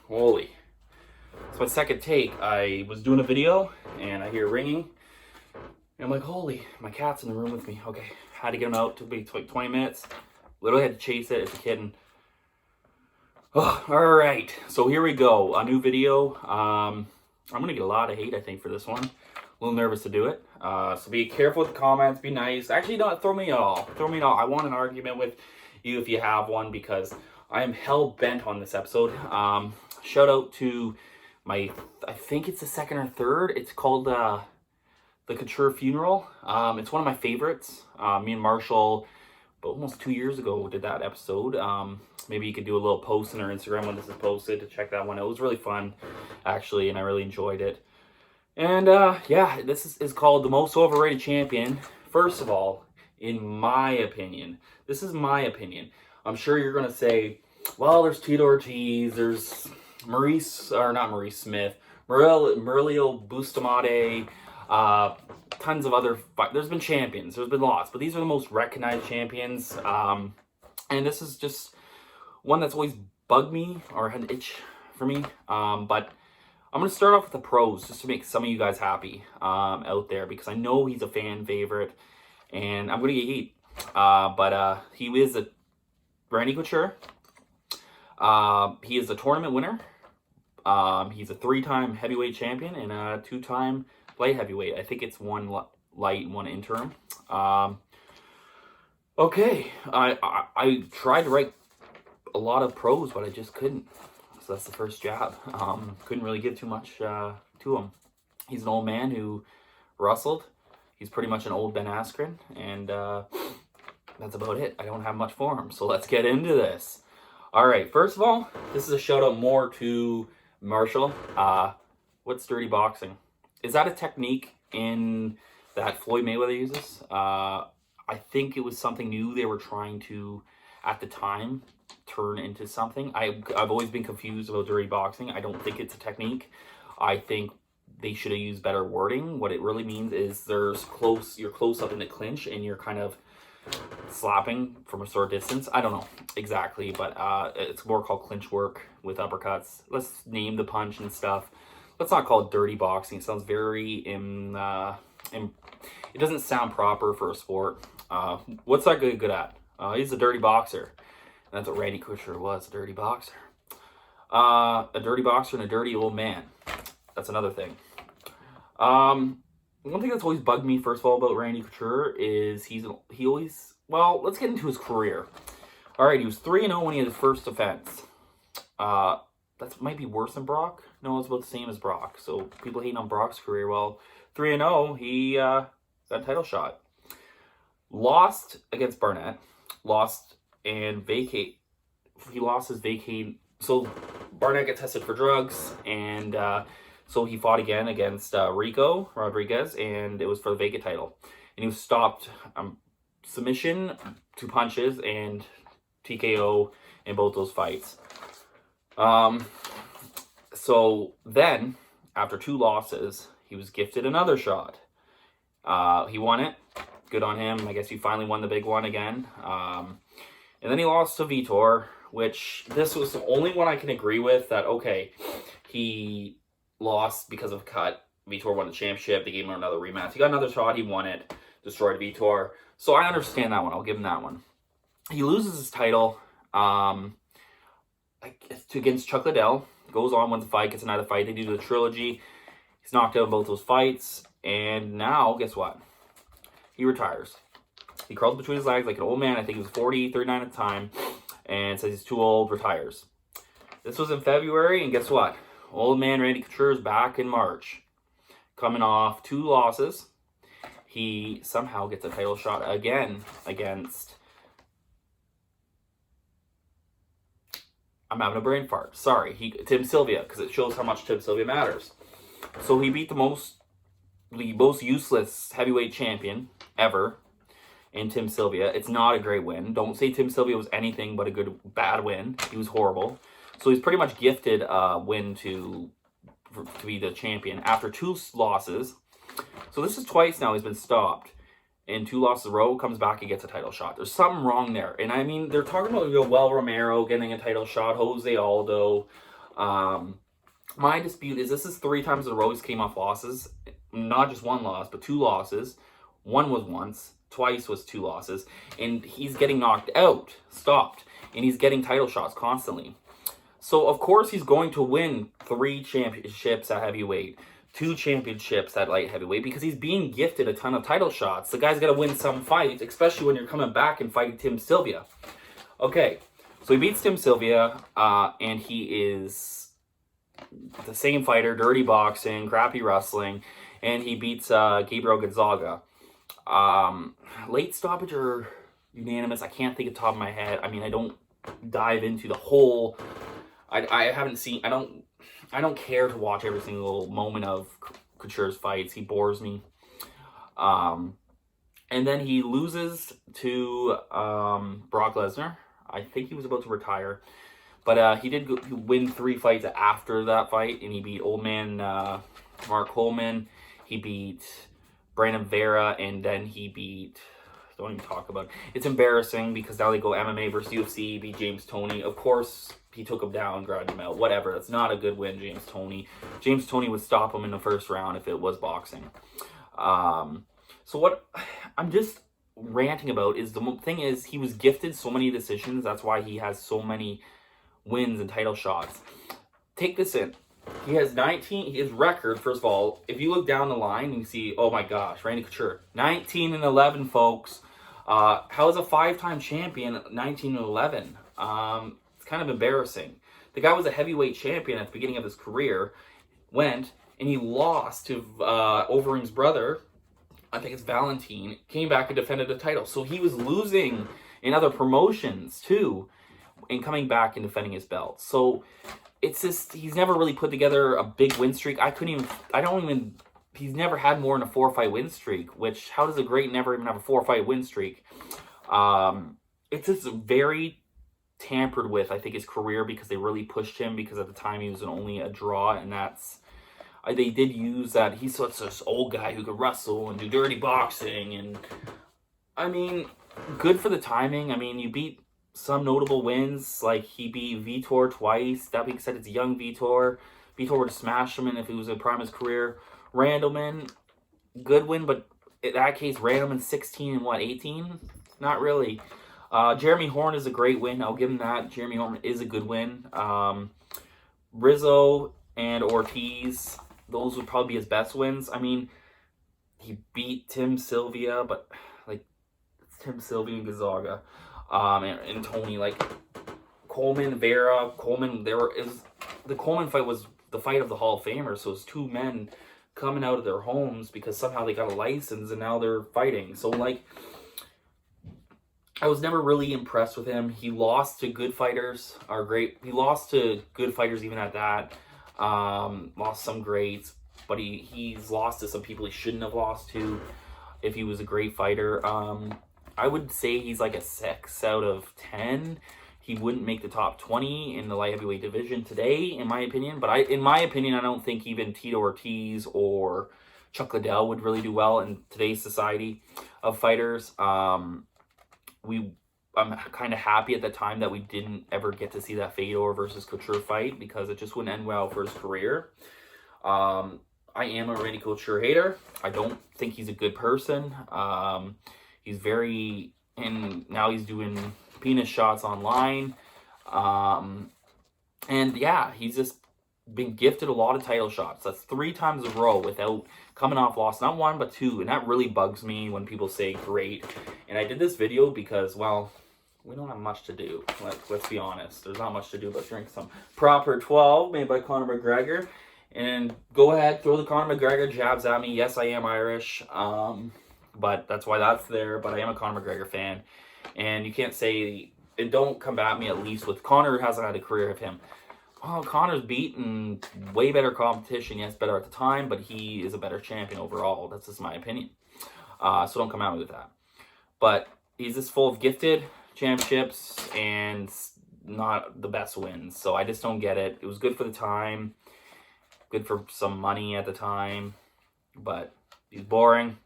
Holy. It's my second take. I was doing a video and I hear ringing. And I'm like, holy, my cat's in the room with me. Okay, had to get him out. Took me like 20 minutes. Literally had to chase it. It's a kitten. Oh, all right, so here we go. A new video. I'm gonna get a lot of hate, I think, for this one. A little nervous to do it. So be careful with the comments. Be nice. Actually, don't throw me at all. Throw me at all. I want an argument with you if you have one, because I am hell bent on this episode. Shout out to my, I think it's the second or third. It's called The Couture Funeral. It's one of my favorites. Me and Marshall, almost 2 years ago, did that episode. Maybe you could do a little post on our Instagram when this is posted to check that one out. It was really fun, actually, and I really enjoyed it. And yeah, this is called The Most Overrated Champion. First of all, in my opinion, this is my opinion. I'm sure you're gonna say, well, there's Tito Ortiz, there's not Maurice Smith, Murillo Bustamante, tons of other there's been champions, there's been lots, but these are the most recognized champions. And this is just one that's always bugged me or had an itch for me. But I'm gonna start off with the pros just to make some of you guys happy out there, because I know he's a fan favorite and I'm gonna get heat. But he is a Randy Couture. He is a tournament winner. He's a 3-time heavyweight champion and a 2-time light heavyweight. I think it's one light and one interim. Okay, I tried to write a lot of pros, but I just couldn't. So that's the first jab. Couldn't really give too much to him. He's an old man who wrestled. He's pretty much an old Ben Askren, and that's about it. I don't have much for him, so let's get into this. All right, first of all, this is a shout out more to Marshall. What's dirty boxing? Is that a technique in that Floyd Mayweather uses? I think it was something new they were trying to, at the time, turn into something. I've always been confused about dirty boxing. I don't think it's a technique. I think they should have used better wording. What it really means is you're close up in the clinch and you're kind of slapping from a short distance. I don't know exactly, but it's more called clinch work with uppercuts. Let's name the punch and stuff. Let's not call it dirty boxing. It sounds very it doesn't sound proper for a sport. What's that guy good at? He's a dirty boxer. And that's what Randy Couture was, a dirty boxer. A dirty boxer and a dirty old man. That's another thing. One thing that's always bugged me, first of all, about Randy Couture is he always, well, let's get into his career. All right, he was 3-0 when he had his first defense. That might be worse than Brock. No, it's about the same as Brock. So people hating on Brock's career. Well, 3-0, he got a title shot. Lost against Barnett. Lost and vacate. He lost his vacate. So Barnett got tested for drugs, and so he fought again against Rico Rodriguez, and it was for the vacate title. And he was stopped submission, 2 punches, and TKO in both those fights. So then, after 2 losses, he was gifted another shot. He won it. Good on him. I guess he finally won the big one again. And then he lost to Vitor, which this was the only one I can agree with that, okay, he lost because of a cut. Vitor won the championship. They gave him another rematch. He got another shot. He won it. Destroyed Vitor. So I understand that one. I'll give him that one. He loses his title against Chuck Liddell. Goes on, wins the fight, gets another fight. They do the trilogy. He's knocked out in both those fights. And now, guess what? He retires. He crawls between his legs like an old man. I think he was 40, 39 at the time. And says he's too old, retires. This was in February, and guess what? Old man Randy Couture is back in March. Coming off 2 losses. He somehow gets a title shot again against... I'm having a brain fart. Sorry. Tim Sylvia, because it shows how much Tim Sylvia matters. So he beat the most useless heavyweight champion ever in Tim Sylvia. It's not a great win. Don't say Tim Sylvia was anything but a bad win. He was horrible. So he's pretty much gifted a win to be the champion after 2 losses. So this is twice now he's been stopped. In 2 losses in a row, comes back and gets a title shot. There's something wrong there. And I mean, they're talking about Yoel Romero getting a title shot, Jose Aldo, My dispute is this is 3 times in a row he's came off losses. Not just 1 loss, but 2 losses. 1 was once, twice was 2 losses. And he's getting knocked out, stopped. And he's getting title shots constantly. So, of course, he's going to win 3 championships at heavyweight, 2 championships at light heavyweight, because he's being gifted a ton of title shots. The guy's got to win some fights, especially when you're coming back and fighting Tim Sylvia. Okay, so he beats Tim Sylvia, and he is the same fighter, dirty boxing, crappy wrestling, and he beats Gabriel Gonzaga. Late stoppage or unanimous, I can't think of the top of my head. I mean, I don't dive into the whole... I haven't seen... I don't care to watch every single moment of Couture's fights. He bores me. And then he loses to Brock Lesnar. I think he was about to retire. But he did win 3 fights after that fight. And he beat old man Mark Coleman. He beat Brandon Vera. And then he beat... Don't even talk about it. It's embarrassing because now they go MMA versus UFC. He beat James Toney. Of course, he took him down, ground him out. Whatever. That's not a good win, James Toney. James Toney would stop him in the first round if it was boxing. So what I'm just ranting about is the thing is he was gifted so many decisions. That's why he has so many wins and title shots. Take this in. He has 19, his record, first of all, if you look down the line, you see, oh my gosh, Randy Couture, 19-11, folks. How is a 5-time champion 19-11? It's kind of embarrassing. The guy was a heavyweight champion at the beginning of his career, went, and he lost to Overeem's brother, I think it's Valentine, came back and defended the title. So he was losing in other promotions, too, and coming back and defending his belt. So it's just, he's never really put together a big win streak. He's never had more than a 4-fight win streak, which, how does a great never even have a 4-fight win streak? It's just very tampered with, I think, his career, because they really pushed him, because at the time he was only a draw, and that's, they did use that, he's such this old guy who could wrestle and do dirty boxing, and, I mean, good for the timing. I mean, you beat some notable wins, like he beat Vitor twice. That being said, it's a young Vitor. Vitor would smash him in if he was in prime of his career. Randleman, good win, but in that case, Randleman 16 and 18? Not really. Jeremy Horn is a great win. I'll give him that. Jeremy Horn is a good win. Rizzo and Ortiz, those would probably be his best wins. I mean, he beat Tim Sylvia, but like, it's Tim Sylvia and Gonzaga. And Tony, like Coleman, Vera, Coleman, the Coleman fight was the fight of the Hall of Famers, so it's 2 men coming out of their homes because somehow they got a license and now they're fighting. So, like, I was never really impressed with him. He lost to good fighters, he lost to good fighters even at that, lost some greats, but he's lost to some people he shouldn't have lost to if he was a great fighter. I would say he's like a 6 out of 10. He wouldn't make the top 20 in the light heavyweight division today, in my opinion. But in my opinion, I don't think even Tito Ortiz or Chuck Liddell would really do well in today's society of fighters. I'm kind of happy at the time that we didn't ever get to see that Fedor versus Couture fight, because it just wouldn't end well for his career. I am a Randy Couture hater. I don't think he's a good person. He's and now he's doing penis shots online. And yeah, he's just been gifted a lot of title shots. That's 3 times in a row without coming off loss. Not 1, but 2. And that really bugs me when people say great. And I did this video because, well, we don't have much to do. Let's be honest. There's not much to do but drink some Proper 12 made by Conor McGregor. And go ahead, throw the Conor McGregor jabs at me. Yes, I am Irish. But that's why that's there. But I am a Conor McGregor fan. And you can't say, and don't come at me at least with, Conor hasn't had a career of him. Oh, Conor's beaten way better competition. Yes, better at the time, but he is a better champion overall. That's just my opinion. So don't come at me with that. But he's just full of gifted championships and not the best wins. So I just don't get it. It was good for the time. Good for some money at the time. But he's boring.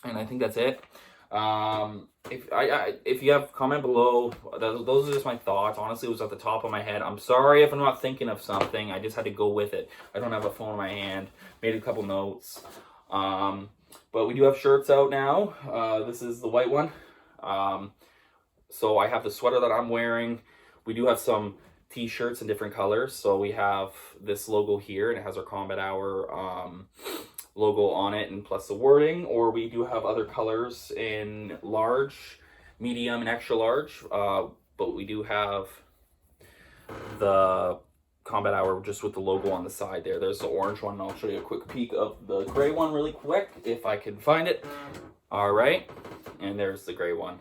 And I think that's it. If you have, comment below. Those are just my thoughts. Honestly, it was at the top of my head. I'm sorry if I'm not thinking of something. I just had to go with it. I don't have a phone in my hand. Made a couple notes. But we do have shirts out now. This is the white one. So I have the sweater that I'm wearing. We do have some t-shirts in different colors. So we have this logo here, and it has our Combat Hour logo on it, and plus the wording. Or we do have other colors in large, medium, and extra large. But we do have the Combat Hour just with the logo on the side there. There's the orange one, and I'll show you a quick peek of the gray one really quick if I can find it. All right, and there's the gray one.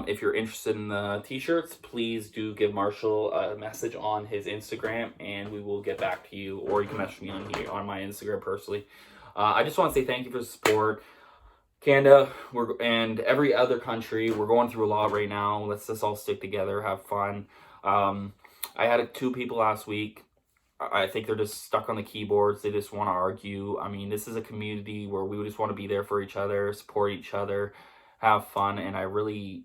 If you're interested in the t-shirts, please do give Marshall a message on his Instagram, and we will get back to you, or you can message me on here on my Instagram personally. I just want to say thank you for the support. Canada, and every other country, we're going through a lot right now. Let's just all stick together, have fun. I had 2 people last week. I think they're just stuck on the keyboards. They just want to argue. I mean, this is a community where we just want to be there for each other, support each other, have fun, and we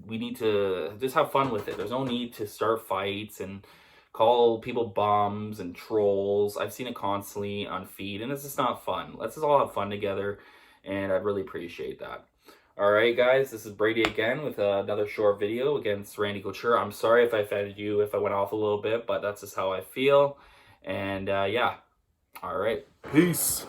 need to just have fun with it. There's no need to start fights and call people bums and trolls. I've seen it constantly on feed, and it's just not fun. Let's just all have fun together, and I'd really appreciate that. All right, guys, this is Brady again with another short video against Randy Couture. I'm sorry if I offended you, if I went off a little bit, but that's just how I feel. And yeah, all right, peace.